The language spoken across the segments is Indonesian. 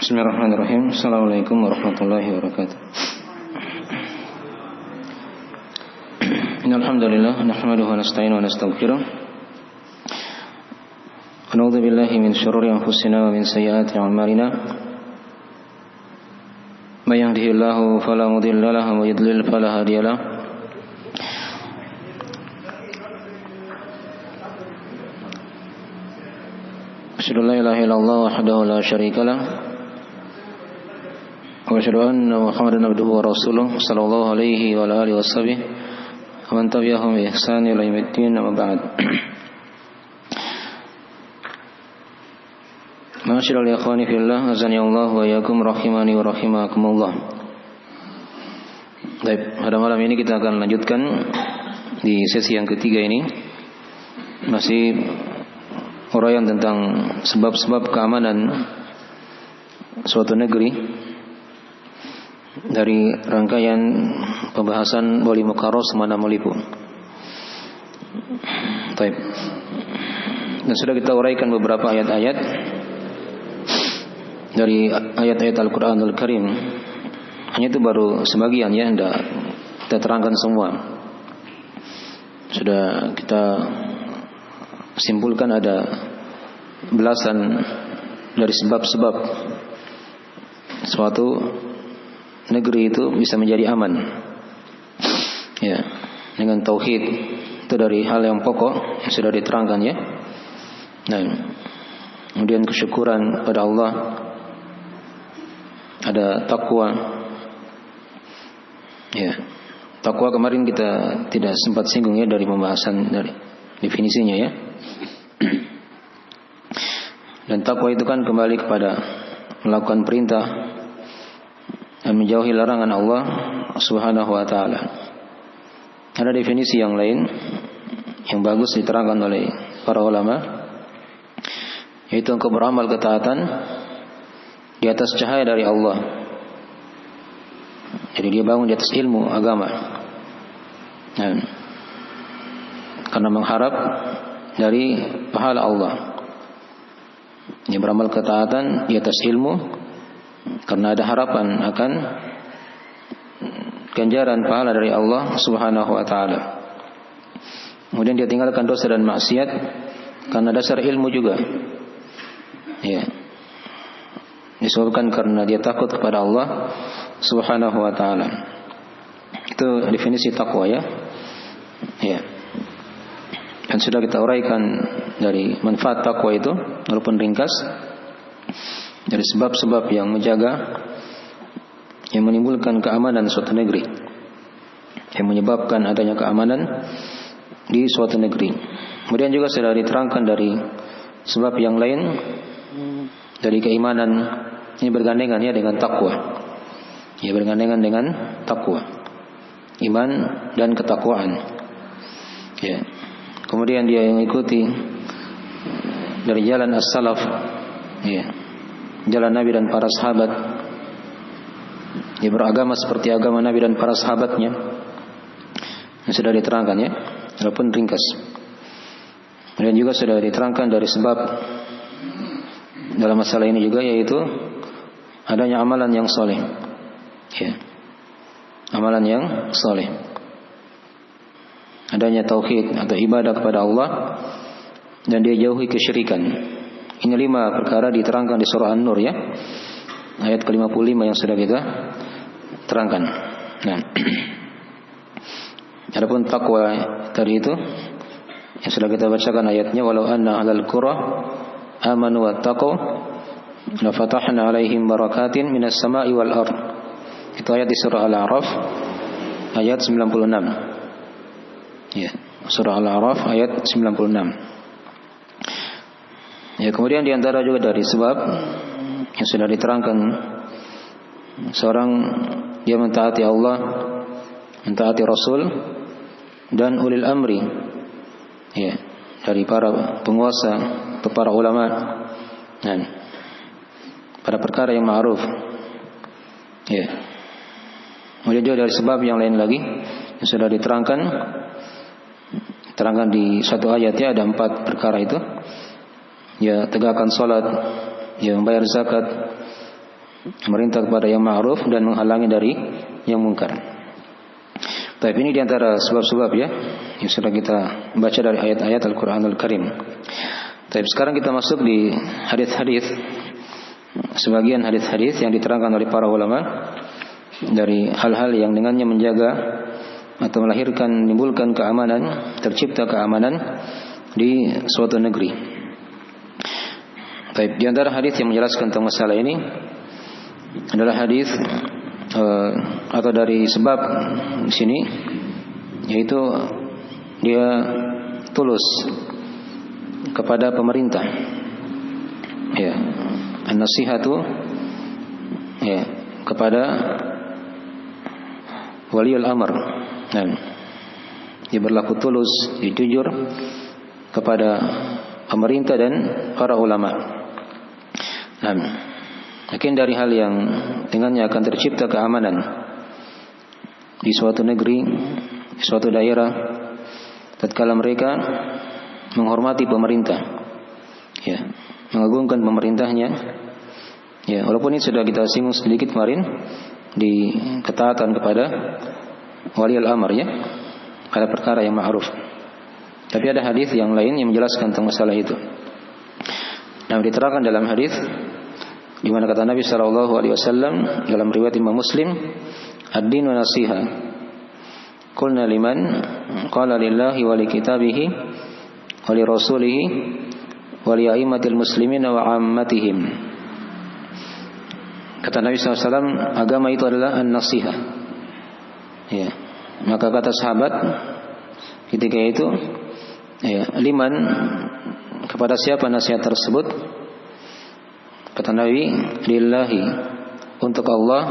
Bismillahirrahmanirrahim. Assalamualaikum warahmatullahi wabarakatuh. Innal hamdalillah nahmaduhu wa nasta'inuhu wa nastaghfiruh. Wa na'udzu billahi min shururi anfusina wa min sayyiati a'malina. May yahdihillahu fala mudilla lahu wa may yudlil fala hadiya lahu. Asyhadu an la ilaha illallah wahdahu la syarika lahu wa asyhadu anna Muhammadan abduhu wa rasuluh sallallahu alaihi wa alihi washabbihi wa man tabi'ahum bi ihsan ila yaumiddin amma ba'd. Ma'asyiral ikhwani fillah, azani Allah wa iyyakum rahimani wa rahimakumullah. Baik, pada malam ini kita akan lanjutkan di sesi yang ketiga ini, masih uraian tentang sebab-sebab keamanan suatu negeri dari rangkaian pembahasan Wali Mukarrar Semana Melipu. Baik. Dan sudah kita uraikan beberapa ayat-ayat dari ayat-ayat Al-Quranul Karim. Hanya itu baru sebagian ya, tidak kita terangkan semua. Sudah kita simpulkan ada belasan dari sebab-sebab suatu negeri itu bisa menjadi aman. Ya, dengan tauhid itu dari hal yang pokok yang sudah diterangkan ya. Nah, kemudian kesyukuran pada Allah, ada takwa. Ya, takwa kemarin kita tidak sempat singgung ya dari pembahasan dari definisinya ya. Dan takwa itu kan kembali kepada melakukan perintah dan menjauhi larangan Allah Subhanahu wa taala. Ada definisi yang lain yang bagus diterangkan oleh para ulama, yaitu engkau beramal ketaatan di atas cahaya dari Allah. Jadi dia bangun di atas ilmu agama. Dan karena mengharap dari pahala Allah. Dia beramal ketaatan di atas ilmu karena ada harapan akan ganjaran pahala dari Allah Subhanahu wa taala. Kemudian dia tinggalkan dosa dan maksiat karena dasar ilmu juga. Ya. Disebabkan karena dia takut kepada Allah Subhanahu wa taala. Itu definisi takwa ya. Ya. Dan sudah kita uraikan dari manfaat takwa itu walaupun ringkas, dari sebab-sebab yang menjaga, yang menimbulkan keamanan suatu negeri, yang menyebabkan adanya keamanan di suatu negeri. Kemudian juga sudah diterangkan dari sebab yang lain dari keimanan, ini bergandengan ya dengan takwa. Ya, bergandengan dengan takwa, iman dan ketakwaan. Ya. Kemudian dia yang ikuti dari jalan as-salaf, ya, jalan Nabi dan para sahabat. Dia beragama seperti agama Nabi dan para sahabatnya. Yang sudah diterangkan ya, walaupun ringkas. Dan juga sudah diterangkan dari sebab dalam masalah ini juga, yaitu adanya amalan yang soleh. Ya, amalan yang soleh. Adanya tauhid atau ibadah kepada Allah dan dia jauhi kesyirikan. Ini 5 perkara diterangkan di surah An-Nur ya, ayat ke-55 yang sudah kita terangkan. Nah, adapun takwa tadi itu yang sudah kita bacakan ayatnya, walau anna ahlal qura amanu wattaqu la fatahna alaihim barakatin minas sama'i wal ard. Itu ayat di surah Al-A'raf ayat 96. Ya, surah Al-A'raf ayat 96. Ya, kemudian diantara juga dari sebab yang sudah diterangkan, seorang dia mentaati Allah, mentaati Rasul dan ulil amri, ya, dari para penguasa atau para ulama, dan pada perkara yang ma'ruf. Ya. Kemudian juga dari sebab yang lain lagi yang sudah diterangkan di satu ayat ya, ada 4 perkara itu. Ya, tegakkan salat, ya, membayar zakat, Memerintah kepada yang ma'ruf dan menghalangi dari yang mungkar. Tapi ini diantara sebab-sebab ya yang sudah kita baca dari ayat-ayat Al-Quranul Karim. Tapi sekarang kita masuk di hadis-hadis, sebagian hadis-hadis yang diterangkan oleh para ulama dari hal-hal yang dengannya menjaga atau melahirkan, menimbulkan keamanan, tercipta keamanan di suatu negeri. Tapi di antara hadis yang menjelaskan tentang masalah ini adalah hadis atau dari sebab di sini, yaitu dia tulus kepada pemerintah. Ya, an-nasihatu ya kepada waliul amr. Nah, dia berlaku tulus, dia jujur kepada pemerintah dan para ulama. Nah, mungkin dari hal yang dengannya akan tercipta keamanan di suatu negeri, di suatu daerah, tatkala mereka menghormati pemerintah, ya, mengagungkan pemerintahnya, ya, walaupun ini sudah kita singgung sedikit kemarin di ketaatan kepada waliul amr, ya, pada perkara yang ma'ruf. Tapi ada hadis yang lain yang menjelaskan tentang masalah itu. Nah, diterangkan dalam hadis di mana kata Nabi sallallahu alaihi wasallam dalam riwayat Imam Muslim, ad-dinu nasiha. Qulna liman? Qala lillahi wa li kitabihi wa li rasulihi wa li a'immatil muslimina wa 'ammatihim. Kata Nabi sallallahu alaihi wasallam, agama itu adalah an-nasiha. Ya. Maka kata sahabat ketika itu, ya, liman, kepada siapa nasihat tersebut? Kata Nabi, lillahi, untuk Allah,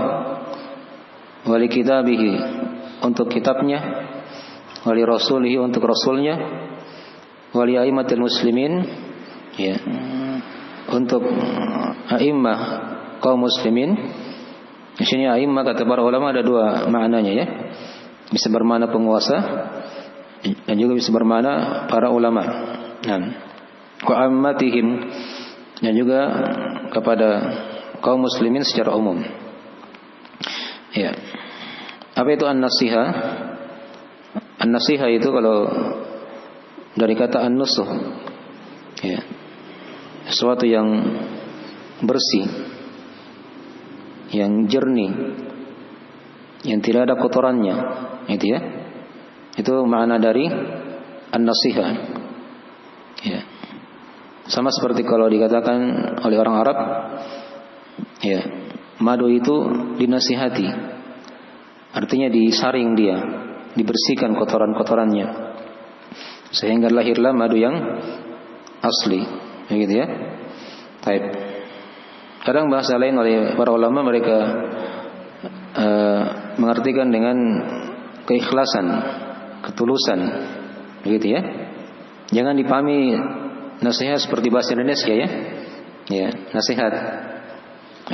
wali kitabihi, untuk kitabnya, wali rasulihi, untuk rasulnya, wali a'immatil muslimin, ya, untuk a'immah kaum muslimin. Di sini a'immah kata para ulama ada dua maknanya, ya. Bisa bermakna penguasa dan juga bisa bermakna para ulama. Nah, wa'ammatihim, dan juga kepada kaum muslimin secara umum. Ya. Apa itu an-nasiha? An-nasiha itu kalau dari kata an-nusuh, ya, sesuatu yang bersih, yang jernih, yang tidak ada kotorannya, itu ya. Itu makna dari an-nasiha. Ya. Sama seperti kalau dikatakan oleh orang Arab, ya, madu itu dinasihati, artinya disaring dia, dibersihkan kotoran-kotorannya, sehingga lahirlah madu yang asli, begitu ya. Taib. Kadang bahasa lain oleh para ulama mereka mengartikan dengan keikhlasan, ketulusan, begitu ya. Jangan dipahami nasihat seperti bahasa Indonesia, ya. Ya, nasihat.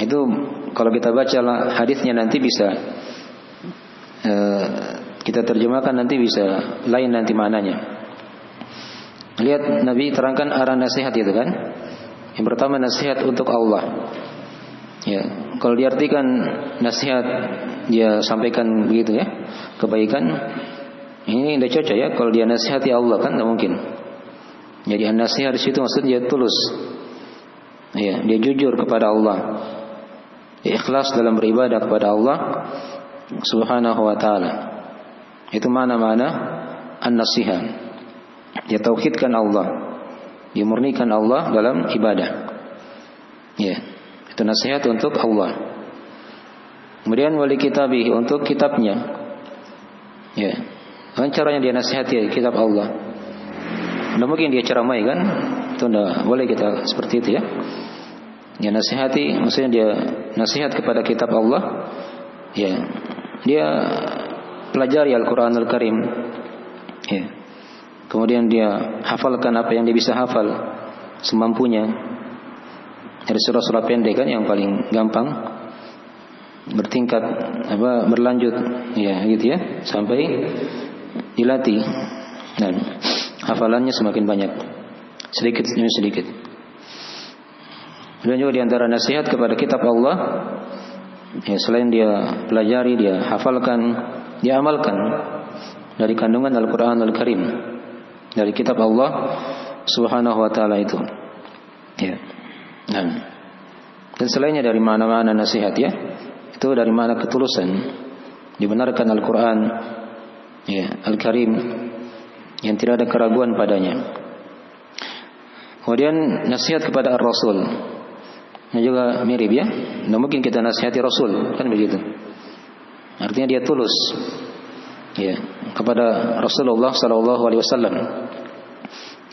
Itu kalau kita baca hadisnya nanti bisa kita terjemahkan, nanti bisa lain nanti maknanya. Lihat Nabi terangkan arah nasihat itu kan. Yang pertama nasihat untuk Allah. Ya, kalau diartikan nasihat dia sampaikan begitu ya, kebaikan, ini tidak cocok ya. Kalau dia nasihati Allah kan tidak mungkin. Jadi an-nasihat di situ maksudnya dia tulus. Ya, dia jujur kepada Allah. Dia ikhlas dalam beribadah kepada Allah Subhanahu wa taala. Itu mana-mana an-nasihat. Dia tauhidkan Allah. Dia murnikan Allah dalam ibadah. Ya, itu nasihat untuk Allah. Kemudian wali kitabihi, untuk kitabnya. Ya. Dengan caranya dia nasihati kitab Allah. Tidak mungkin dia ceramai kan? Itu tidak boleh kita seperti itu ya. Dia nasihati, maksudnya dia nasihat kepada kitab Allah. Ya, dia pelajari Al-Quranul Karim. Ya. Kemudian dia hafalkan apa yang dia bisa hafal semampunya. Dari surah-surah pendek kan yang paling gampang, bertingkat berlanjut, ya gitu ya, sampai dilatih. Dan hafalannya semakin banyak, sedikit demi sedikit. Dan juga di antara nasihat kepada kitab Allah, ya, selain dia pelajari, dia hafalkan, dia amalkan dari kandungan Al-Quran Al-Karim, dari kitab Allah Subhanahu wa ta'ala itu. Ya. Dan selainnya dari mana-mana nasihat, ya, itu dari mana ketulusan, dibenarkan Al-Quran, ya, Al-Karim, yang tidak ada keraguan padanya. Kemudian nasihat kepada Ar-Rasul, yang juga mirip, ya. Tidak mungkin kita nasihati Rasul, kan begitu. Artinya dia tulus, ya, kepada Rasulullah Sallallahu Alaihi Wasallam.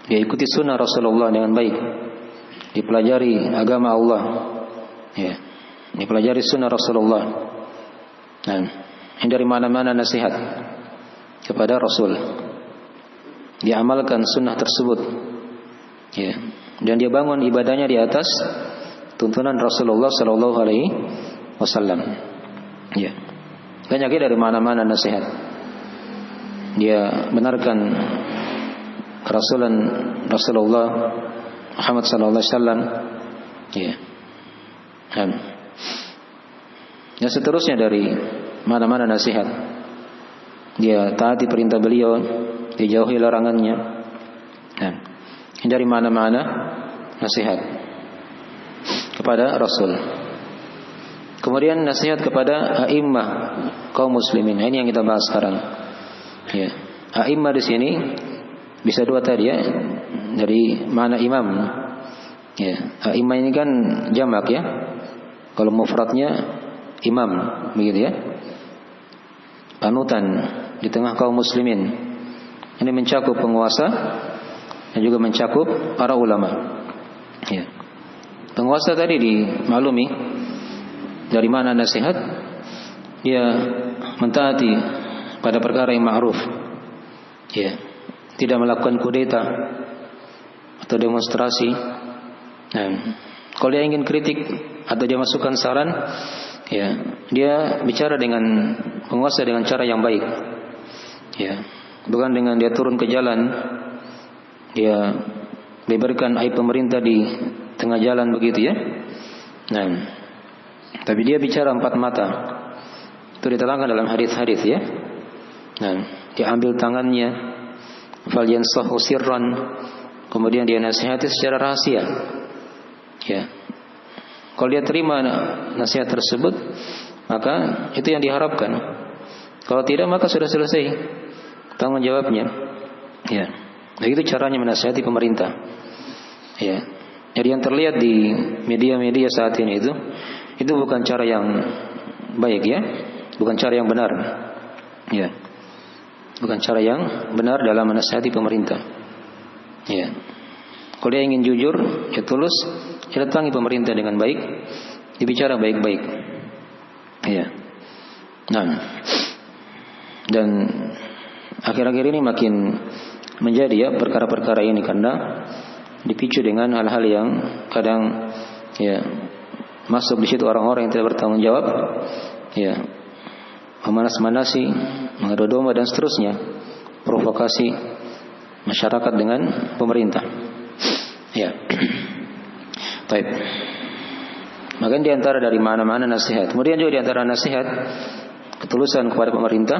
Dia ikuti sunnah Rasulullah dengan baik, dipelajari agama Allah, ya, dipelajari sunnah Rasulullah. Nah, ini dari mana-mana nasihat kepada Rasul, dia amalkan sunnah tersebut, ya, dan dia bangun ibadahnya di atas tuntunan Rasulullah Sallallahu Alaihi Wasallam. Ya, banyak dari mana-mana nasihat. Dia benarkan Rasulullah Muhammad Sallallahu Alaihi Wasallam. Ya, dan seterusnya dari mana-mana nasihat. Dia taati perintah beliau, dijauhi larangannya. Dari mana-mana nasihat kepada Rasul. Kemudian nasihat kepada a'immah kaum muslimin. Ini yang kita bahas sekarang. Ya, a'immah di sini bisa dua tadi, ya. Dari mana imam? Ya, a'immah ini kan jamak, ya. Kalau mufradnya imam, begitu, ya. Panutan di tengah kaum muslimin. Ini mencakup penguasa dan juga mencakup para ulama. Ya. Penguasa tadi dimaklumi dari mana nasihat, dia mentaati pada perkara yang ma'ruf, ya, tidak melakukan kudeta atau demonstrasi. Nah, kalau dia ingin kritik atau dia masukkan saran, ya, dia bicara dengan penguasa dengan cara yang baik, ya, bukan dengan dia turun ke jalan, dia beberkan aib pemerintah di tengah jalan begitu, ya. Nah, tapi dia bicara empat mata. Itu diterangkan dalam hadis-hadis, ya. Nah, dia ambil tangannya, fal yansahu sirran, kemudian dia nasihati secara rahasia. Ya. Kalau dia terima nasihat tersebut, maka itu yang diharapkan. Kalau tidak, maka sudah selesai tanggung jawabnya. Ya. Begitu caranya menasihati pemerintah. Ya. Jadi yang terlihat di media-media saat ini itu bukan cara yang baik, ya, bukan cara yang benar, ya, bukan cara yang benar dalam menasihati pemerintah. Ya, kalau dia ingin jujur, dia tulus, dia datangi pemerintah dengan baik, dibicara baik-baik. Ya, nah, dan akhir-akhir ini makin menjadi, ya, perkara-perkara ini karena dipicu dengan hal-hal yang kadang, ya, masuk di situ orang-orang yang tidak bertanggung jawab, ya, memanas-manasi, mengadu domba dan seterusnya, provokasi masyarakat dengan pemerintah. Ya, baik. Maka di antara dari mana-mana nasihat. Kemudian juga di antara nasihat ketulusan kepada pemerintah,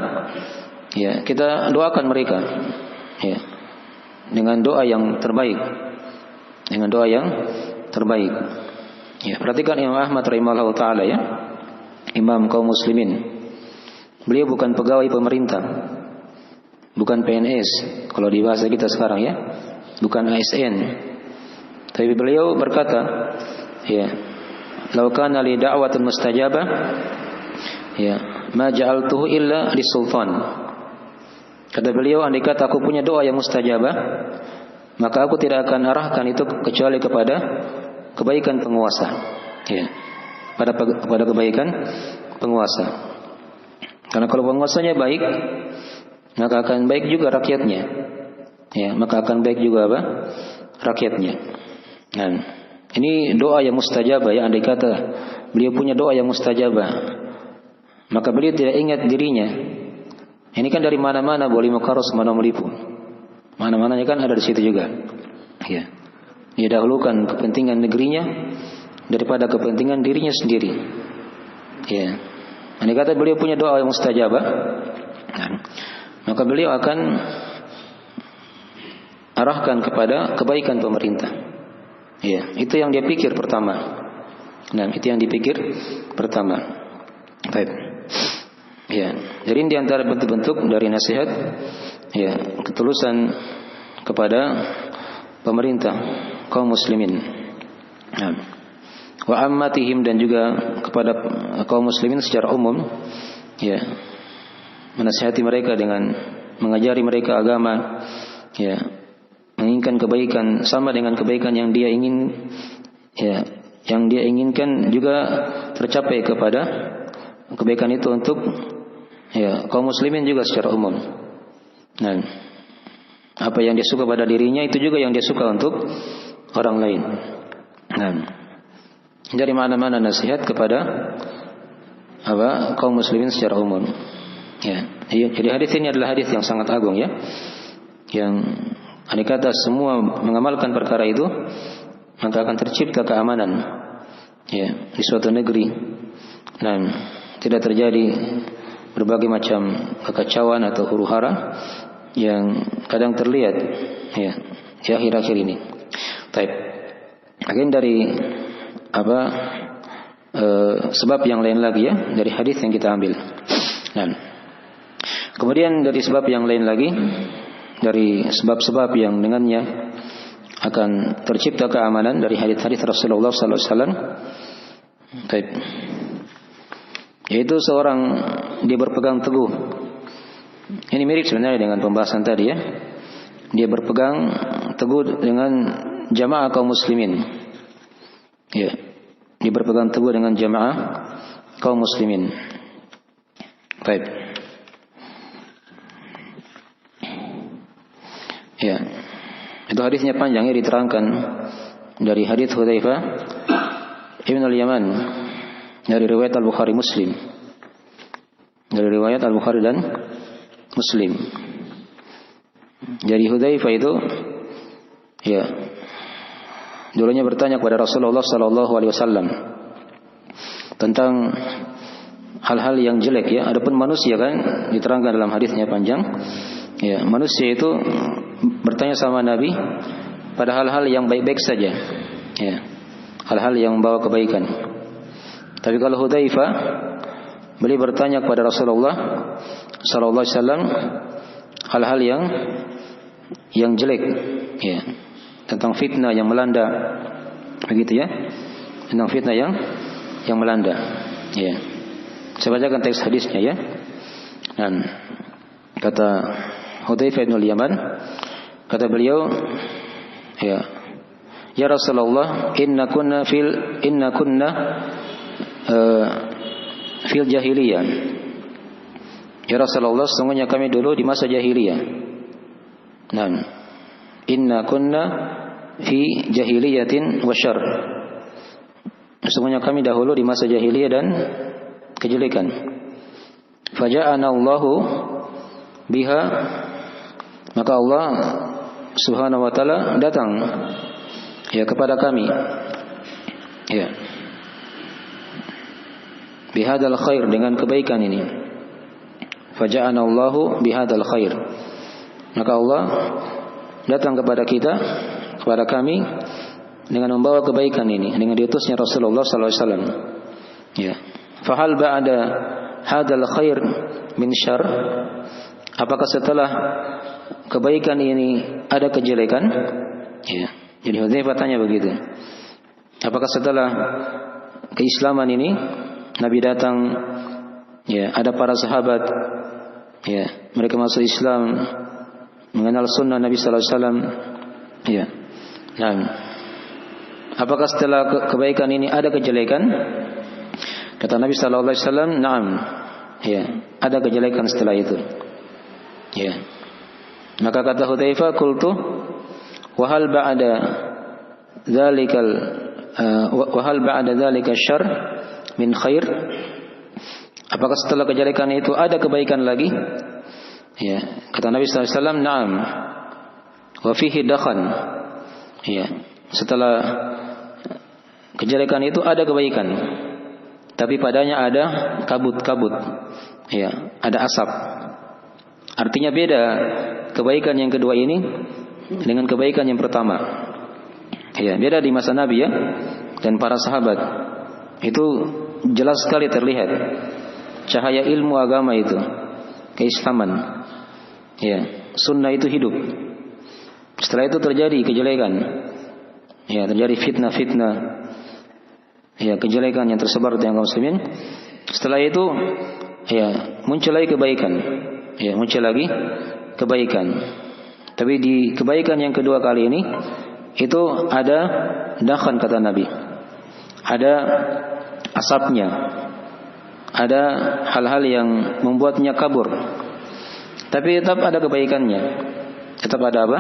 ya, kita doakan mereka, ya, dengan doa yang terbaik. Dengan doa yang terbaik. Ya, perhatikan Imam Ahmad rahimahullah taala, ya, imam kaum muslimin. Beliau bukan pegawai pemerintah, bukan PNS kalau di bahasa kita sekarang, ya, bukan ASN. Tapi beliau berkata, ya, "Lau kana li da'watun mustajabah, ya, ma ja'altuhu illa lisultan." Kata beliau, andai kata aku punya doa yang mustajabah, maka aku tidak akan arahkan itu kecuali kepada kebaikan penguasa, ya, pada kebaikan penguasa. Karena kalau penguasanya baik, maka akan baik juga rakyatnya, ya, maka akan baik juga apa? Rakyatnya. Nah, ini doa yang mustajabah, ya, andai kata beliau punya doa yang mustajabah, maka beliau tidak ingat dirinya. Ini kan dari mana-mana boleh mukaros mana melipu. Mana-mananya kan ada di situ juga. Ya. Dia dahulukan kepentingan negerinya daripada kepentingan dirinya sendiri. Ya. Andai kata beliau punya doa yang mustajabah, maka beliau akan arahkan kepada kebaikan pemerintah. Ya, itu yang dia pikir pertama. Nah, itu yang dipikir pertama. Baik. Ya, jadi di antara bentuk-bentuk dari nasihat, ya, ketulusan kepada pemerintah kaum muslimin. Nah, wa ammatihim, dan juga kepada kaum muslimin secara umum, ya, menasihati mereka dengan mengajari mereka agama, ya, menginginkan kebaikan sama dengan kebaikan yang dia ingin, ya, yang dia inginkan juga tercapai kepada kebaikan itu untuk, ya, kaum muslimin juga secara umum. Nah, apa yang dia suka pada dirinya itu juga yang dia suka untuk orang lain. Nah, dari mana-mana nasihat kepada kaum muslimin secara umum. Ya, jadi hadis ini adalah hadis yang sangat agung, ya, yang andai kata semua mengamalkan perkara itu, maka akan tercipta keamanan, ya, di suatu negeri. Dan tidak terjadi berbagai macam kekacauan atau huru-hara yang kadang terlihat, ya, di akhir-akhir ini. Baik. Akhirnya dari sebab yang lain lagi, ya, dari hadis yang kita ambil. Dan kemudian dari sebab yang lain lagi, dari sebab-sebab yang dengannya akan tercipta keamanan dari hadis-hadis Rasulullah sallallahu alaihi wasallam. Baik. Yaitu seorang dia berpegang teguh. Ini mirip sebenarnya dengan pembahasan tadi, ya. Dia berpegang teguh dengan jamaah kaum muslimin. Ya. Dia berpegang teguh dengan jamaah kaum muslimin. Baik. Ya. Itu hadisnya panjang, ya, diterangkan dari hadis Hudzaifah Ibn al-Yaman dari riwayat Al-Bukhari Muslim. Dari riwayat Al-Bukhari dan Muslim. Jadi Hudzaifah itu, ya, dulunya bertanya kepada Rasulullah sallallahu alaihi wasallam tentang hal-hal yang jelek, ya. Adapun manusia, kan, diterangkan dalam hadisnya panjang. Ya, manusia itu bertanya sama Nabi pada hal-hal yang baik-baik saja, ya, hal-hal yang membawa kebaikan. Tapi kalau Hudzaifah, beliau bertanya kepada Rasulullah sallallahu alaihi wasallam hal-hal yang jelek, ya, tentang fitnah yang melanda, begitu, ya, tentang fitnah yang melanda, ya. Saya bacakan teks hadisnya, ya. Dan kata Hudzaifah bin al-Yaman, kata beliau, ya, ya Rasulullah, inna kunna fil jahiliyah. Ya Rasulullah, sesungguhnya kami dulu di masa jahiliyah. Nah, inna kunna fi jahiliyatin wa syarr. Sesungguhnya kami dahulu di masa jahiliyah dan kejelekan. Faja'ana Allahu biha, maka Allah Subhanahu wa taala datang, ya, kepada kami, ya, bihadzal khair, dengan kebaikan ini. Faja'ana Allahu bihadzal khair, maka Allah datang kepada kita, kepada kami, dengan membawa kebaikan ini, dengan diutusnya Rasulullah sallallahu alaihi wasallam. Ya. Fahal ba'da hadzal khair min syarr? Apakah setelah kebaikan ini ada kejelekan? Ya. Jadi Hudzaifah tanya begitu. Apakah setelah keislaman ini Nabi datang, ya, ada para sahabat, ya, mereka masuk Islam, mengenal sunnah Nabi sallallahu alaihi wasallam, ya. Nah, apakah setelah kebaikan ini ada kejelekan? Kata Nabi sallallahu alaihi wasallam, "Na'am." Ya, ada kejelekan setelah itu. Ya. Maka kata Hudzaifah, "Qultu wa hal ba'da dzalika syarr min khair?" Apakah setelah kejelekan itu ada kebaikan lagi? Ya, kata Nabi sallallahu alaihi wasallam, "Na'am. Wa fihi dakhan." Ya, setelah kejelekan itu ada kebaikan, tapi padanya ada kabut-kabut, ya, ada asap. Artinya beda kebaikan yang kedua ini dengan kebaikan yang pertama. Ya, beda di masa Nabi ya dan para sahabat. Itu jelas sekali terlihat cahaya ilmu agama itu, keislaman. Ya, sunnah itu hidup. Setelah itu terjadi kejelekan. Ya, terjadi fitnah-fitnah. Ya, kejelekan yang tersebar di kaum muslimin. Setelah itu ya, muncul lagi kebaikan. Ya, muncul lagi kebaikan. Tapi di kebaikan yang kedua kali ini itu ada dakhan kata Nabi. Ada asapnya. Ada hal-hal yang membuatnya kabur. Tapi tetap ada kebaikannya. Tetap ada apa?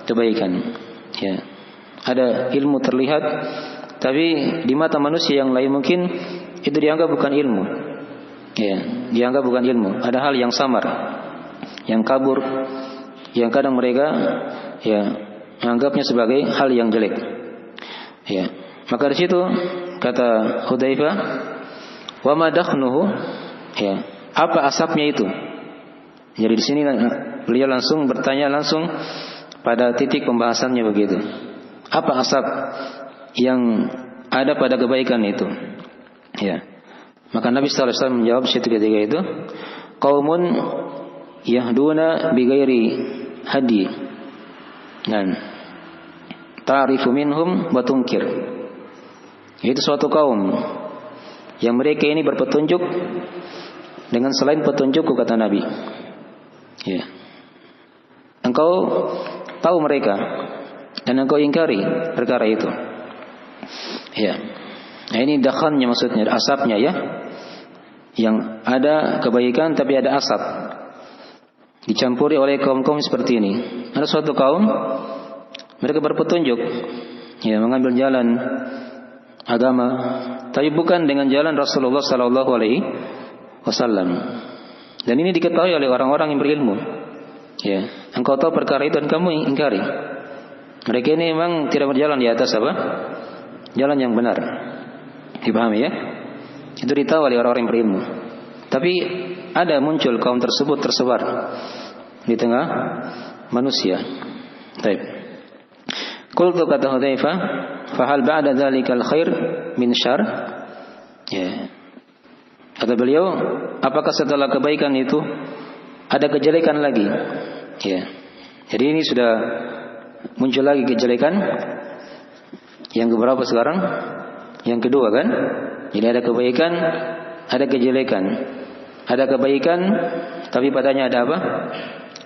Kebaikan. Ya. Ada ilmu terlihat, tapi di mata manusia yang lain mungkin itu dianggap bukan ilmu. Ya, dianggap bukan ilmu. Ada hal yang samar, yang kabur, yang kadang mereka ya menganggapnya sebagai hal yang jelek. Ya, maka di situ kata Hudzaifah, "Wa ma dakhnuhu?" Ya, apa asapnya itu? Jadi di sini beliau langsung bertanya langsung pada titik pembahasannya begitu. Apa asap yang ada pada kebaikan itu? Ya. Maka Nabi sallallahu alaihi wasallam menjawab ketika itu, qaumun yahduna bighairi hadi. Dan ta'rifu minhum wa tunkir. Itu suatu kaum yang mereka ini berpetunjuk dengan selain petunjukku kata Nabi. Ya. Engkau tahu mereka dan engkau ingkari perkara itu. Ya. Nah, ini dakhannya maksudnya, asapnya ya. Yang ada kebaikan tapi ada asap. Dicampuri oleh kaum-kaum seperti ini. Ada suatu kaum mereka berpetunjuk ya, mengambil jalan agama tapi bukan dengan jalan Rasulullah sallallahu alaihi wasallam. Dan ini diketahui oleh orang-orang yang berilmu. Ya, engkau tahu perkara itu dan kamu ingkari. Mereka ini memang tidak berjalan di atas apa? Jalan yang benar. Dipahami ya? Itu ditahu oleh orang-orang yang berilmu. Tapi ada muncul kaum tersebut tersebar di tengah manusia. Baik. Qultu kata Hudzaifah, fa hal ba'da dzalikal khair min syarr? Ya. Kata beliau, apakah setelah kebaikan itu ada kejelekan lagi? Ya. Jadi ini sudah muncul lagi kejelekan. Yang keberapa sekarang? Yang kedua kan? Jadi ada kebaikan, ada kejelekan. Ada kebaikan, tapi padanya ada apa?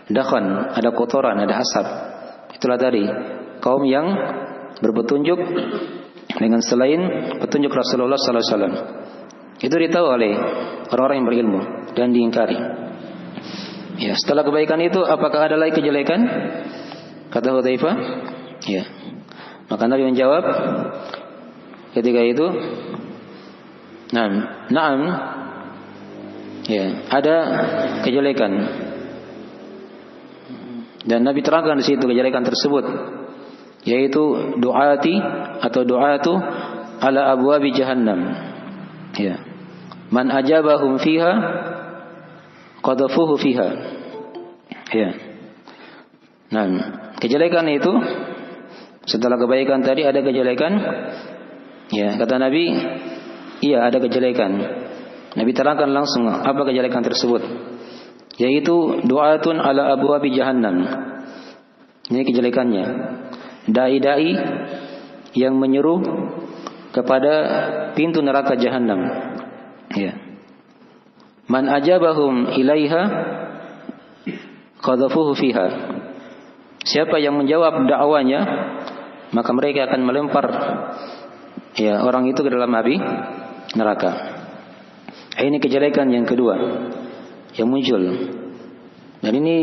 Dakhan, ada kotoran, ada asap. Itulah tadi kaum yang berpetunjuk dengan selain petunjuk Rasulullah sallallahu alaihi wasallam. Itu ditahu oleh orang-orang yang berilmu dan diingkari. Ya, setelah kebaikan itu apakah ada lagi kejelekan? Kata Hudzaifah, ya. Maka Nabi menjawab ketika itu, "Na'am." Ya, ada kejelekan. Dan Nabi terangkan di situ kejelekan tersebut, yaitu du'ati atau du'atu ala abwabi jahannam. Ya. Man ajabahum fiha qadhafuhu fiha. Ya. Nah, kejelekan itu setelah kebaikan tadi ada kejelekan. Ya, kata Nabi, iya ada kejelekan. Nabi terangkan langsung apa kejelekan tersebut, yaitu du'atun ala abwabi jahannam. Ini kejelekannya. Dai-dai yang menyeru kepada pintu neraka jahannam. Ya. Man ajabahum ilaiha qadhafuhu fiha. Siapa yang menjawab dakwanya, maka mereka akan melempar ya orang itu ke dalam api neraka. Ini kejelekan yang kedua yang muncul. Dan ini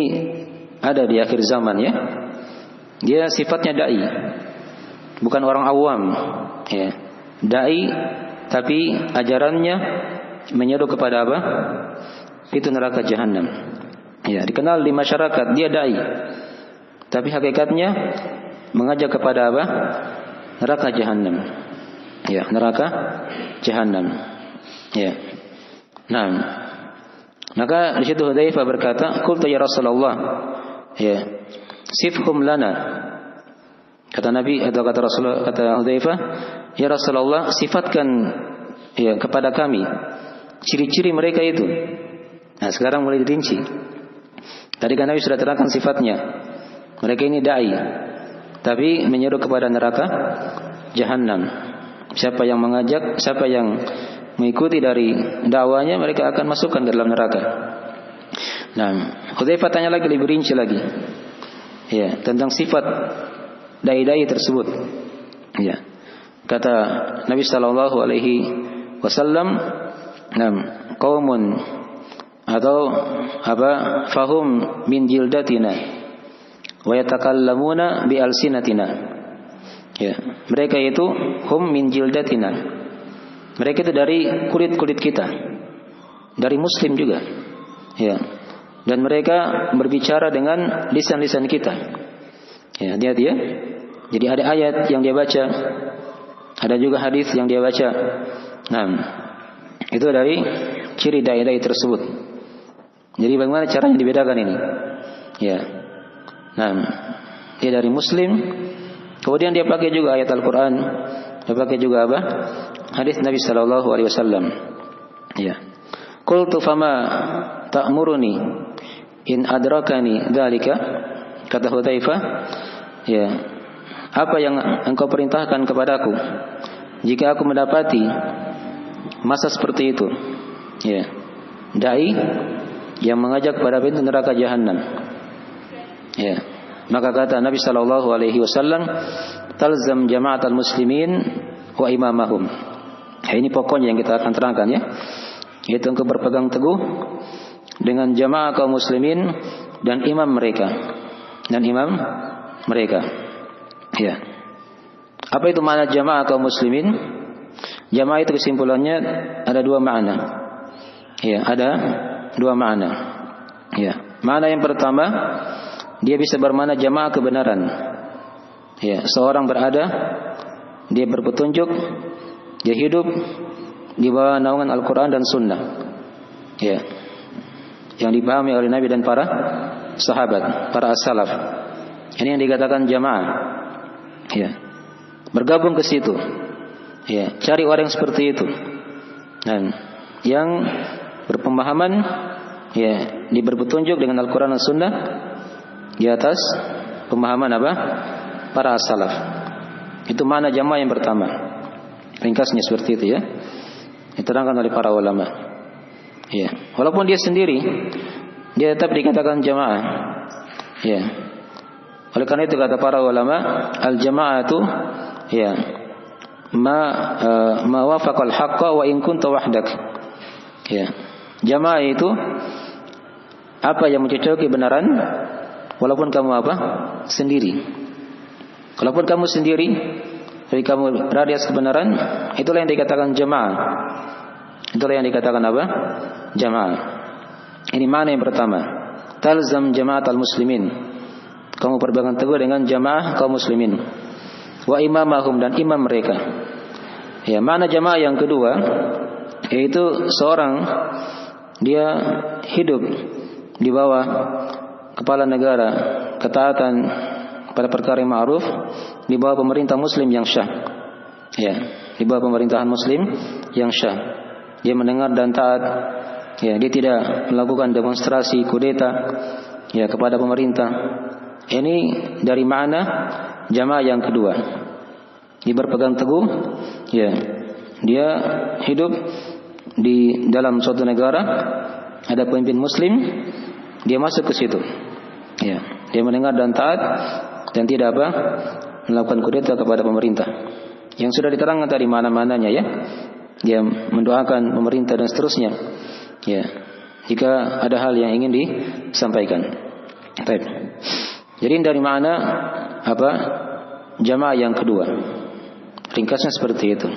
ada di akhir zaman ya. Dia sifatnya dai, bukan orang awam ya. Dai tapi ajarannya menyeru kepada apa? Itu neraka jahanam. Ya, dikenal di masyarakat dia dai. Tapi hakikatnya mengajak kepada apa? Neraka jahanam. Ya, neraka jahanam. Ya. Nah, maka di situ Hudzaifah berkata, "Qultu ya Rasulullah, ya, sifhum lana." Kata Nabi atau kata Rasulullah, kata Hudzaifah, "Ya Rasulullah, sifatkan ya kepada kami ciri-ciri mereka itu." Nah, sekarang mulai dirinci. Tadi kan Nabi sudah terangkan sifatnya. Mereka ini dai, tapi menyeru kepada neraka jahanam. Siapa yang mengajak, siapa yang mengikuti dari dakwanya, mereka akan masukkan ke dalam neraka. Nah, Hudzaifah tanya lagi, lebih rinci lagi. Ya, tentang sifat dai-dai tersebut. Ya. Kata Nabi sallallahu alaihi wasallam, "Nam, qaumun atau apa? Fahum min jildatina wa yatakallamuna bi alsinatina." Ya, mereka itu hum min jildatina. Mereka itu dari kulit-kulit kita. Dari muslim juga. Ya. Dan mereka berbicara dengan lisan-lisan kita. Ya, hati-hati ya. Jadi ada ayat yang dia baca, ada juga hadis yang dia baca. Nah, itu dari ciri dai-dai tersebut. Jadi bagaimana caranya dibedakan ini? Ya. Nah, dia dari muslim, kemudian dia pakai juga ayat Al-Quran, dia pakai juga apa? Hadis Nabi sallallahu alaihi wasallam. Ya. Qultu fama ta'muruni in adrakani dzalika? Kata Hudzaifah, ya, apa yang engkau perintahkan kepadaku jika aku mendapati masa seperti itu? Ya. Dai yang mengajak pada pintu neraka jahanam. Ya. Maka kata Nabi sallallahu alaihi wasallam, "Talzam jama'atal muslimin wa imamahum." Nah, ini pokoknya yang kita akan terangkan ya. Yaitu engkau berpegang teguh dengan jamaah kaum muslimin dan imam mereka. Dan imam mereka. Ya. Apa itu makna jamaah kaum muslimin? Jamaah itu kesimpulannya ada dua makna. Ya, ada dua makna. Ya. Makna yang pertama, dia bisa bermakna jamaah kebenaran. Ya, seorang berada, dia berpetunjuk, dia hidup di bawah naungan Al-Quran dan Sunnah. Ya, yang dipahami oleh Nabi dan para sahabat, para as-salaf. Ini yang dikatakan jamaah. Ya, bergabung ke situ. Ya, cari orang yang seperti itu. Dan yang berpemahaman, ya, dia berpetunjuk dengan Al-Quran dan Sunnah di atas pemahaman apa? Para as-salaf. Itu mana jamaah yang pertama. Ringkasnya seperti itu ya. Diterangkan oleh para ulama. Ya, walaupun dia sendiri, dia tetap dikatakan jamaah. Ya. Oleh karena itu kata para ulama, al-jama'atu ya ma wafaqal haqqa wa in kunta wahdak. Ya. Jamaah itu apa yang mencocoki kebenaran walaupun kamu apa? Sendiri. Kalaupun kamu sendiri, tapi kamu berada di atas kebenaran, itulah yang dikatakan jamaah. Itulah yang dikatakan apa? Jamaah. Ini mana yang pertama? Talzam jama'atal muslimin. Kamu berpegang teguh dengan jamaah kaum muslimin. Wa imamahum, dan imam mereka. Ya, mana jamaah yang kedua? Yaitu seorang dia hidup di bawah kepala negara, ketaatan pada perkara yang ma'ruf, di bawah pemerintah muslim yang syah. Ya, di bawah pemerintahan muslim yang syah. Dia mendengar dan taat. Ya, dia tidak melakukan demonstrasi kudeta ya kepada pemerintah. Ini dari mana jamaah yang kedua. Dia berpegang teguh, ya. Dia hidup di dalam suatu negara, ada pemimpin muslim, dia masuk ke situ. Ya, dia mendengar dan taat dan tidak apa? Melakukan kudeta kepada pemerintah. Yang sudah diterangkan tadi mana-mananya ya. Dia mendoakan pemerintah dan seterusnya. Ya, jika ada hal yang ingin disampaikan. Baik. Jadi dari mana apa? Jamaah yang kedua. Ringkasnya seperti itu.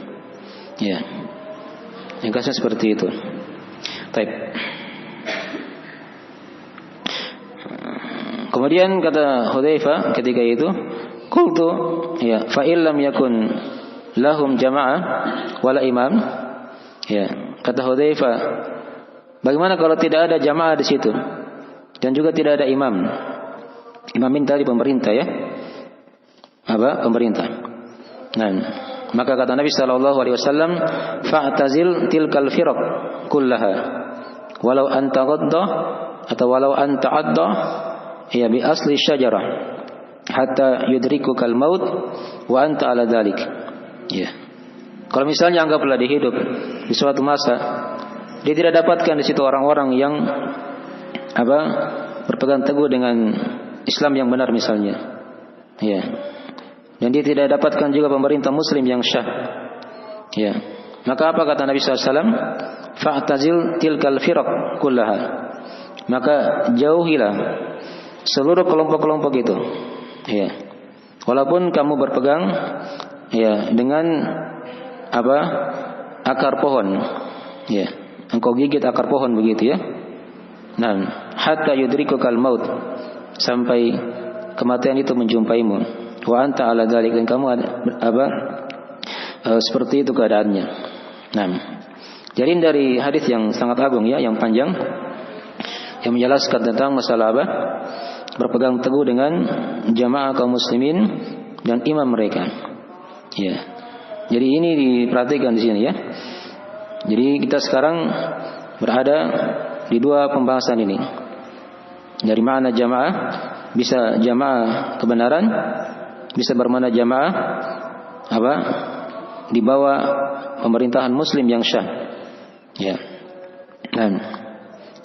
Ya. Ringkasnya seperti itu. Baik. Kemudian kata Hudzaifah ketika itu, qultu ya fa illam yakun lahum jama'ah wala imam? Ya, kata Hudzaifah, bagaimana kalau tidak ada jamaah di situ dan juga tidak ada imam? Imam ini tadi pemerintah ya. Apa? Pemerintah. Nah, maka kata Nabi sallallahu alaihi wasallam, fa'tazil tilkal firaq kullaha walau anta ghadda atau walau anta adda ya bi asli syajarah hatta yudrikukal maut wa anta ala dzalik. Ya. Kalau misalnya anggaplah dia hidup di suatu masa, dia tidak dapatkan di situ orang-orang yang berpegang teguh dengan Islam yang benar misalnya. Ya. Dan dia tidak dapatkan juga pemerintah muslim yang syah. Ya. Maka apa kata Nabi SAW? Fa'tazil tilkal firaq kullaha. Maka jauhilah seluruh kelompok-kelompok itu. Ya. Walaupun kamu berpegang ya dengan akar pohon. Ya. Engkau gigit akar pohon begitu ya. Nah, hatta yudrikukal maut, sampai kematian itu menjumpaimu. Wa anta ala dzalik, dan kamu seperti itu keadaannya. Nah, jadi dari hadis yang sangat agung ya, yang panjang, yang menjelaskan tentang masalah berpegang teguh dengan jamaah kaum muslimin dan imam mereka. Ya. Jadi ini diperhatikan di sini ya. Jadi kita sekarang berada di dua pembahasan ini. Dari mana jamaah, bisa jamaah kebenaran, bisa bermana jamaah di bawah pemerintahan muslim yang syah. Ya. Dan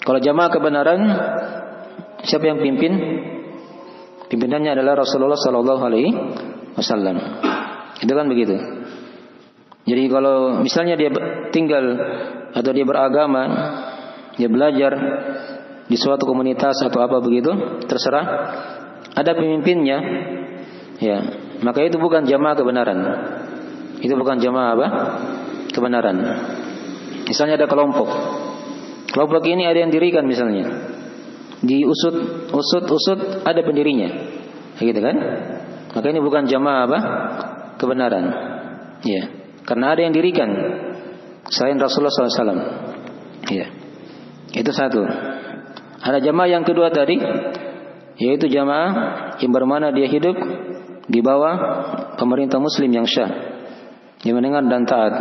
kalau jamaah kebenaran, siapa yang pimpin? Pimpinannya adalah Rasulullah sallallahu alaihi wasallam. Itu kan begitu. Jadi kalau misalnya dia tinggal atau dia beragama, dia belajar di suatu komunitas atau apa begitu, terserah, ada pemimpinnya. Ya, maka itu bukan jamaah kebenaran. Itu bukan jamaah kebenaran. Misalnya ada kelompok ini ada yang dirikan misalnya, usut ada pendirinya, gitu kan? Maka ini bukan jamaah kebenaran. Ya, karena ada yang dirikan selain Rasulullah SAW. Ya, itu satu. Ada jamaah yang kedua tadi, yaitu jamaah yang bermana dia hidup di bawah pemerintah muslim yang syah, yang mendengar dan taat.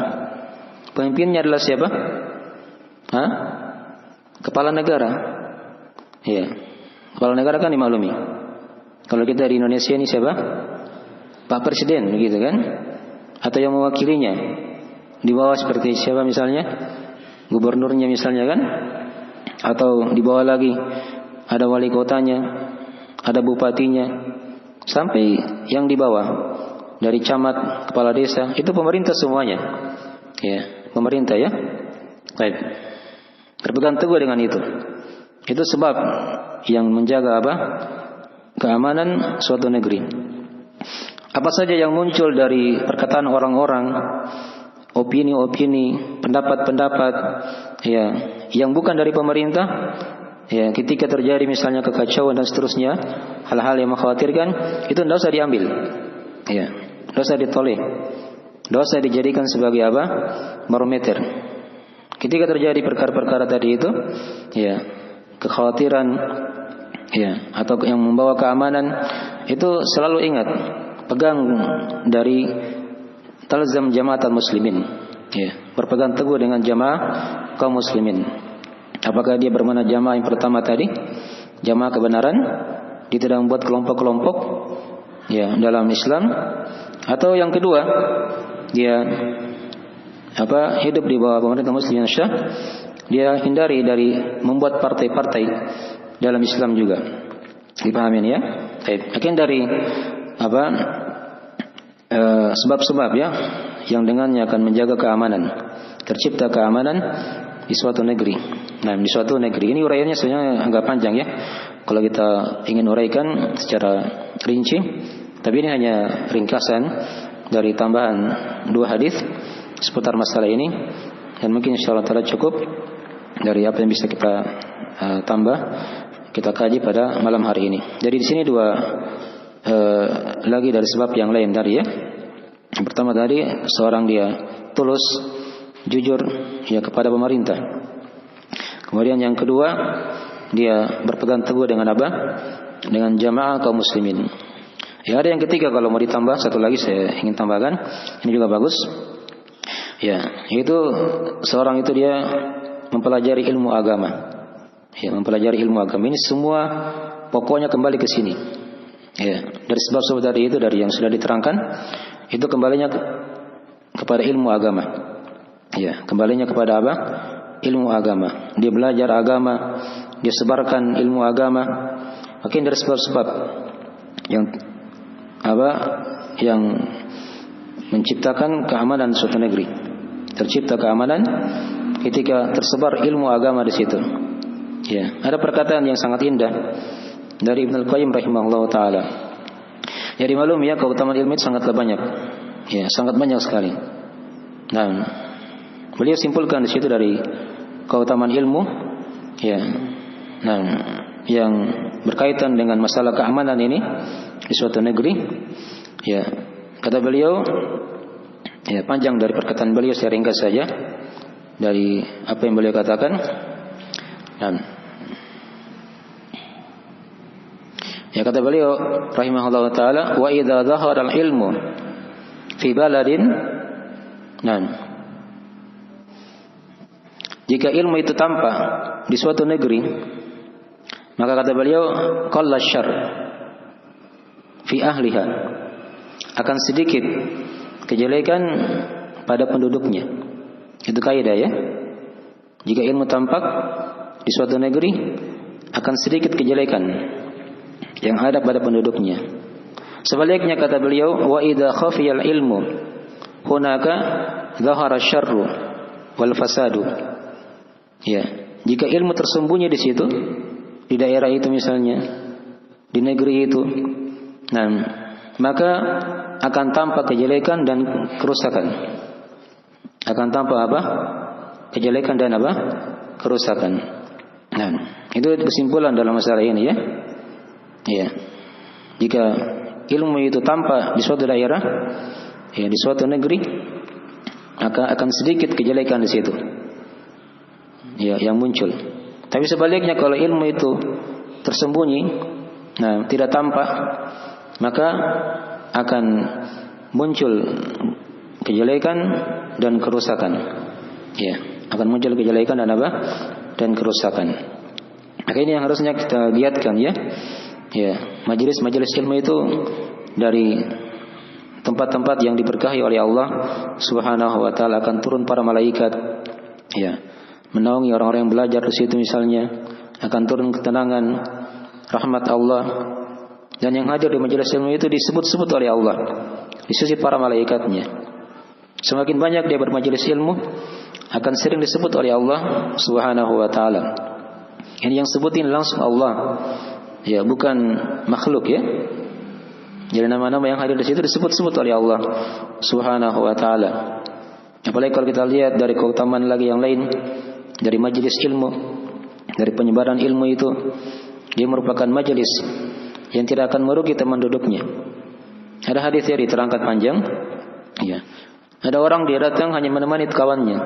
Pemimpinnya adalah siapa? Kepala negara. Ya. Kepala negara kan dimaklumi. Kalau kita di Indonesia ini siapa? Pak Presiden begitu kan? Atau yang mewakilinya. Di bawah seperti siapa misalnya? Gubernurnya misalnya kan? Atau di bawah lagi ada wali kotanya, ada bupatinya, sampai yang di bawah dari camat, kepala desa, itu pemerintah semuanya. Ya, pemerintah ya. Baik. Berpegang teguh dengan itu. Itu sebab yang menjaga keamanan suatu negeri. Apa saja yang muncul dari perkataan orang-orang, opini-opini, pendapat-pendapat ya, yang bukan dari pemerintah, ya, ketika terjadi misalnya kekacauan dan seterusnya, hal-hal yang mengkhawatirkan, itu tidak usah diambil. Ya, tidak usah ditoleh. Tidak usah dijadikan sebagai barometer. Ketika terjadi perkara-perkara tadi itu, ya, kekhawatiran ya, atau yang membawa keamanan, itu selalu ingat, pegang dari talzam jamaatul muslimin. Ya, berpegang teguh dengan jamaah kaum muslimin. Apakah dia bermana jamaah yang pertama tadi, jamaah kebenaran, dia tidak membuat kelompok-kelompok ya dalam Islam, atau yang kedua, dia hidup di bawah pemerintah muslim yang syah, dia hindari dari membuat partai-partai dalam Islam juga. Dipahami ya? Baik. Mungkin dari sebab-sebab ya yang dengannya akan menjaga keamanan, tercipta keamanan di suatu negeri. Nah, di suatu negeri ini uraiannya sebenarnya agak panjang ya. Kalau kita ingin uraikan secara rinci, tapi ini hanya ringkasan dari tambahan 2 hadis seputar masalah ini, dan mungkin insyaallah taala cukup dari apa yang bisa kita tambah, kita kaji pada malam hari ini. Jadi di sini 2 lagi dari sebab yang lain tadi ya. Yang pertama tadi seorang dia tulus, jujur ya kepada pemerintah. Kemudian yang kedua, dia berpegang teguh dengan apa? Dengan jamaah kaum muslimin. Ya, ada yang ketiga kalau mau ditambah satu lagi saya ingin tambahkan, ini juga bagus. Ya, yaitu seorang itu dia mempelajari ilmu agama. Ya, mempelajari ilmu agama ini semua pokoknya kembali ke sini. Ya, dari sebab-sebab tadi itu, dari yang sudah diterangkan, itu kembalinya kepada ilmu agama. Ya, kembalinya kepada apa? Ilmu agama. Dia belajar agama, dia sebarkan ilmu agama. Mungkin dari sebab-sebab yang apa? Yang menciptakan keamanan suatu negeri. Tercipta keamanan ketika tersebar ilmu agama di situ. Ya, ada perkataan yang sangat indah dari Ibnu Al-Qayyim rahimahullah taala. Jadi maklum ya, keutamaan ilmu itu sangatlah banyak. Ya, sangat banyak sekali. Nah, beliau simpulkan di situ dari keutamaan ilmu, ya. Nah, yang berkaitan dengan masalah keamanan ini di suatu negeri, ya. Kata beliau, ya panjang dari perkataan beliau, saya ringkas saja dari apa yang beliau katakan. Nah, ya kata beliau rahimahullah taala, wa idza dhahara al-ilmu fi baladin, nah, jika ilmu itu tampak di suatu negeri, maka kata beliau qalla syarr fi ahliha, akan sedikit kejelekan pada penduduknya. Itu kaidah ya. Jika ilmu tampak di suatu negeri, akan sedikit kejelekan yang ada pada penduduknya. Sebaliknya kata beliau, wa idza khafiyal ilmu hunaka dhahara syarru wal fasadu. Ya, jika ilmu tersembunyi di situ, di daerah itu misalnya, di negeri itu, nah, maka akan tampak kejelekan dan kerusakan. Akan tampak apa? Kejelekan dan apa? Kerusakan. Nah, itu kesimpulan dalam masalah ini ya. Ya. Jika ilmu itu tampak di suatu daerah, ya di suatu negeri, maka akan sedikit kejelekan di situ. Ya, yang muncul. Tapi sebaliknya kalau ilmu itu tersembunyi, nah, tidak tampak, maka akan muncul kejelekan dan kerusakan. Ya, akan muncul kejelekan dan apa? Dan kerusakan. Maka ini yang harusnya kita giatkan ya. Ya, majelis-majelis ilmu itu dari tempat-tempat yang diberkahi oleh Allah Subhanahu wa taala, akan turun para malaikat. Ya, menaungi orang-orang yang belajar di situ misalnya, akan turun ketenangan, rahmat Allah. Dan yang hadir di majelis ilmu itu disebut-sebut oleh Allah di sisi para malaikatnya. Semakin banyak dia bermajelis ilmu, akan sering disebut oleh Allah Subhanahu wa taala. Ini yang sebutin langsung Allah, ya, bukan makhluk ya. Jadi nama-nama yang hadir di situ disebut-sebut oleh Allah Subhanahu wa taala. Apalagi kalau kita lihat dari keutamaan lagi yang lain, dari majelis ilmu, dari penyebaran ilmu itu, dia merupakan majelis yang tidak akan merugi teman duduknya. Ada hadis yang diterangkan panjang, ya. Ada orang dia datang hanya menemani kawannya.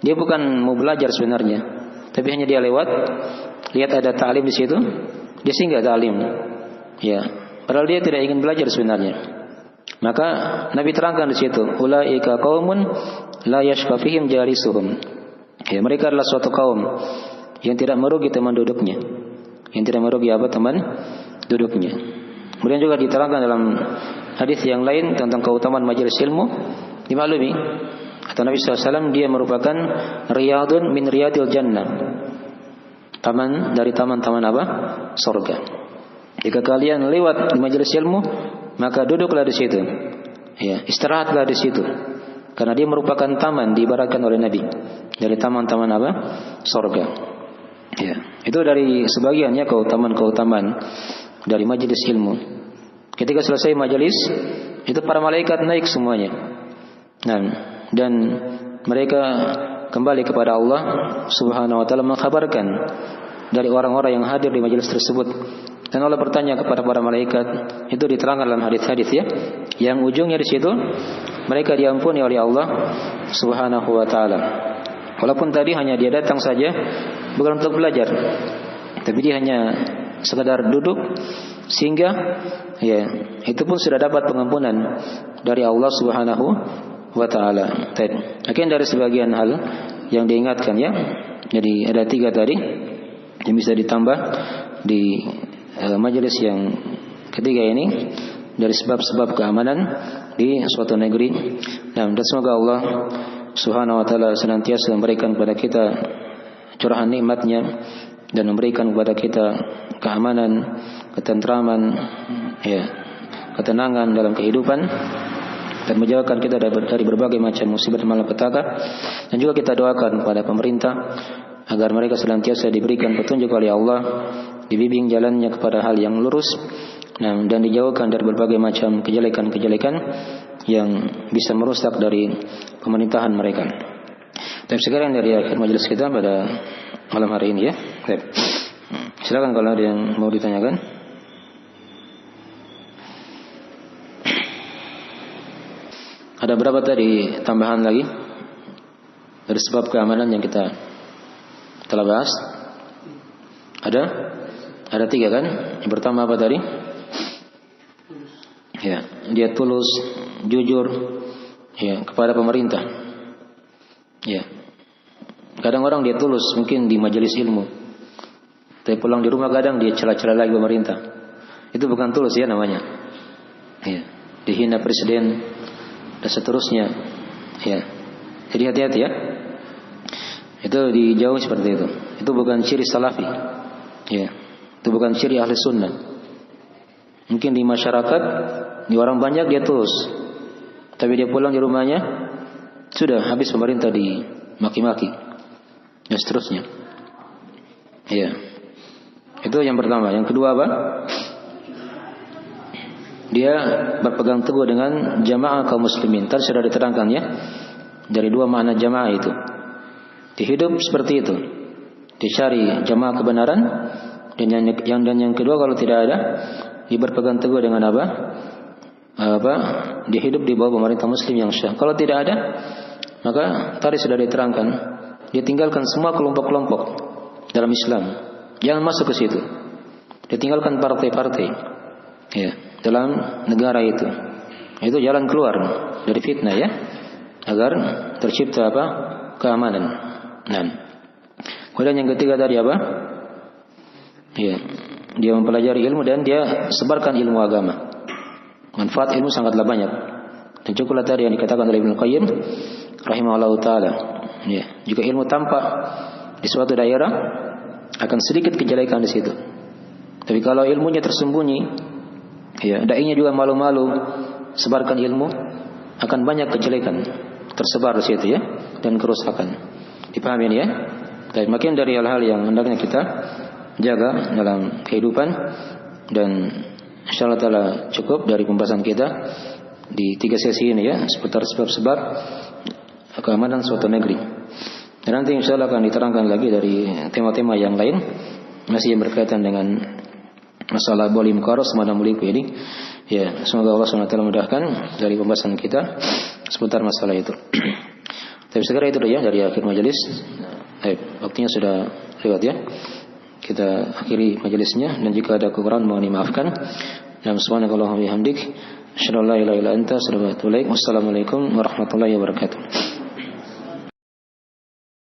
Dia bukan mau belajar sebenarnya, tapi hanya dia lewat, lihat ada ta'lim di situ, dia singgah ta'lim. Ya, padahal dia tidak ingin belajar sebenarnya. Maka Nabi terangkan di situ, ulaika qaumun la yashqa fihim jalisuhum. Ya, mereka adalah suatu kaum yang tidak merugi teman duduknya. Yang tidak merugi apa? Teman duduknya. Kemudian juga diterangkan dalam hadis yang lain tentang keutamaan majelis ilmu, dimaklumi kata Nabi SAW, dia merupakan riyadun min riyadil jannah, taman dari taman-taman apa? Surga. Jika kalian lewat di majelis ilmu, maka duduklah di situ. Ya, istirahatlah di situ. Karena dia merupakan taman diibaratkan oleh Nabi dari taman-taman apa? Surga. Ya, itu dari sebagiannya keutamaan-keutamaan dari majelis ilmu. Ketika selesai majelis, itu para malaikat naik semuanya. Nah, dan mereka kembali kepada Allah Subhanahu wa taala, mengkhabarkan dari orang-orang yang hadir di majelis tersebut Dan Allah bertanya kepada para malaikat, itu diterangkan dalam hadis-hadis ya, yang ujungnya di situ mereka diampuni oleh Allah Subhanahu wa taala. Walaupun tadi hanya dia datang saja, bukan untuk belajar, tapi dia hanya sekadar duduk sehingga ya itu pun sudah dapat pengampunan dari Allah Subhanahu wa taala. Akhirnya dari sebagian hal yang diingatkan ya. Jadi ada 3 tadi yang bisa ditambah di majelis yang ketiga ini dari sebab-sebab keamanan di suatu negeri. Dan semoga Allah Subhanahu wa taala senantiasa memberikan kepada kita curahan nikmat-Nya dan memberikan kepada kita keamanan, ketentraman, ya, ketenangan dalam kehidupan, dan menjauhkan kita dari berbagai macam musibah dan malapetaka. Dan juga kita doakan kepada pemerintah agar mereka senantiasa diberikan petunjuk oleh Allah, dibimbing jalannya kepada hal yang lurus, dan dijauhkan dari berbagai macam kejelekan-kejelekan yang bisa merusak dari pemerintahan mereka. Tapi sekarang dari akhir majelis kita pada malam hari ini ya. Silakan kalau ada yang mau ditanyakan. Ada berapa tadi tambahan lagi dari sebab keamanan yang kita telah bahas? Ada 3 kan? Yang pertama apa tadi? Ya, dia tulus, jujur, ya, kepada pemerintah. Ya, kadang orang dia tulus mungkin di majelis ilmu, tapi pulang di rumah kadang dia cela-cela lagi pemerintah. Itu bukan tulus ya namanya. Ya, dihina presiden dan seterusnya. Ya, jadi hati-hati ya. Itu dijauhi seperti itu. Itu bukan ciri salafi. Ya, itu bukan ciri ahli sunnah. Mungkin di masyarakat, di orang banyak dia tulus, tapi dia pulang di rumahnya sudah habis pemerintah dimaki-maki dan seterusnya. Ya, itu yang pertama. Yang kedua apa? Dia berpegang teguh dengan jamaah kaum muslimin. Tadi sudah diterangkan ya, dari 2 makna jamaah itu. Dihidup seperti itu, dicari jamaah kebenaran. Dan yang kedua, kalau tidak ada, dia berpegang teguh dengan apa? Dia hidup di bawah pemerintah muslim yang syah. Kalau tidak ada, maka tadi sudah diterangkan, dia tinggalkan semua kelompok-kelompok dalam Islam, jangan masuk ke situ. Dia tinggalkan partai-partai ya dalam negara itu. Itu jalan keluar dari fitnah ya, agar tercipta apa? Keamanan. Nah, kemudian yang ketiga tadi apa? Ya, dia mempelajari ilmu dan dia sebarkan ilmu agama. Manfaat ilmu sangatlah banyak. Dan cukuplah tadi yang dikatakan oleh Ibnu Qayyim rahimahullahu taala. Ya, jika ilmu tampak di suatu daerah, akan sedikit kejelekan di situ. Tapi kalau ilmunya tersembunyi, ya, dai-nya juga malu-malu sebarkan ilmu, akan banyak kejelekan tersebar di situ ya, dan kerusakan. Dipahami ya? Dan makin dari hal-hal yang hendaknya kita jaga dalam kehidupan. Dan insyaallah taala cukup dari pembahasan kita di 3 sesi ini ya, seputar sebab-sebab keamanan suatu negeri. Dan nanti insyaallah akan diterangkan lagi dari tema-tema yang lain, masih yang berkaitan dengan masalah bolim karos mana muliku ini. Ya, semoga Allah SWT mudahkan dari pembahasan kita seputar masalah itu. Tapi segera itu ya dari akhir majelis. Waktunya sudah lewat ya. Kita akhiri majelisnya, dan jika ada kekurangan mohon dimaafkan. Subhanakallahumma wa bihamdik, asyhadu an la ilaha illa anta, astaghfiruka wa atubu ilaik. Wassalamualaikum warahmatullahi wabarakatuh.